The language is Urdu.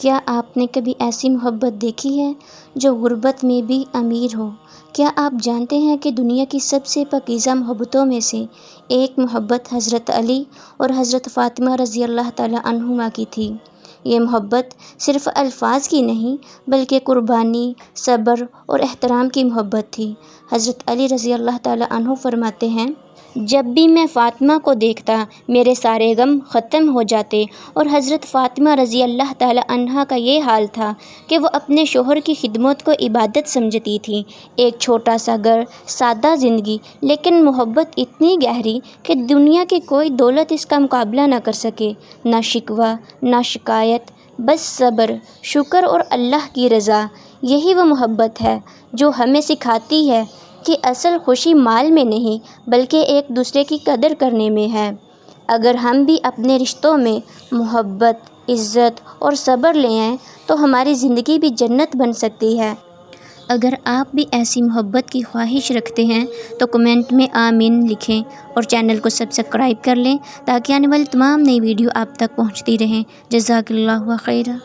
کیا آپ نے کبھی ایسی محبت دیکھی ہے جو غربت میں بھی امیر ہو؟ کیا آپ جانتے ہیں کہ دنیا کی سب سے پاکیزہ محبتوں میں سے ایک محبت حضرت علی اور حضرت فاطمہ رضی اللہ تعالیٰ عنہما کی تھی؟ یہ محبت صرف الفاظ کی نہیں بلکہ قربانی، صبر اور احترام کی محبت تھی۔ حضرت علی رضی اللہ تعالیٰ عنہ فرماتے ہیں، جب بھی میں فاطمہ کو دیکھتا میرے سارے غم ختم ہو جاتے، اور حضرت فاطمہ رضی اللہ تعالیٰ عنہا کا یہ حال تھا کہ وہ اپنے شوہر کی خدمت کو عبادت سمجھتی تھی۔ ایک چھوٹا سا گھر، سادہ زندگی، لیکن محبت اتنی گہری کہ دنیا کی کوئی دولت اس کا مقابلہ نہ کر سکے۔ نہ شکوہ، نہ شکایت، بس صبر، شکر اور اللہ کی رضا۔ یہی وہ محبت ہے جو ہمیں سکھاتی ہے کہ اصل خوشی مال میں نہیں بلکہ ایک دوسرے کی قدر کرنے میں ہے۔ اگر ہم بھی اپنے رشتوں میں محبت، عزت اور صبر لے آئیں تو ہماری زندگی بھی جنت بن سکتی ہے۔ اگر آپ بھی ایسی محبت کی خواہش رکھتے ہیں تو کمنٹ میں آمین لکھیں اور چینل کو سبسکرائب کر لیں تاکہ آنے والی تمام نئی ویڈیو آپ تک پہنچتی رہیں۔ جزاک اللہ خیرہ۔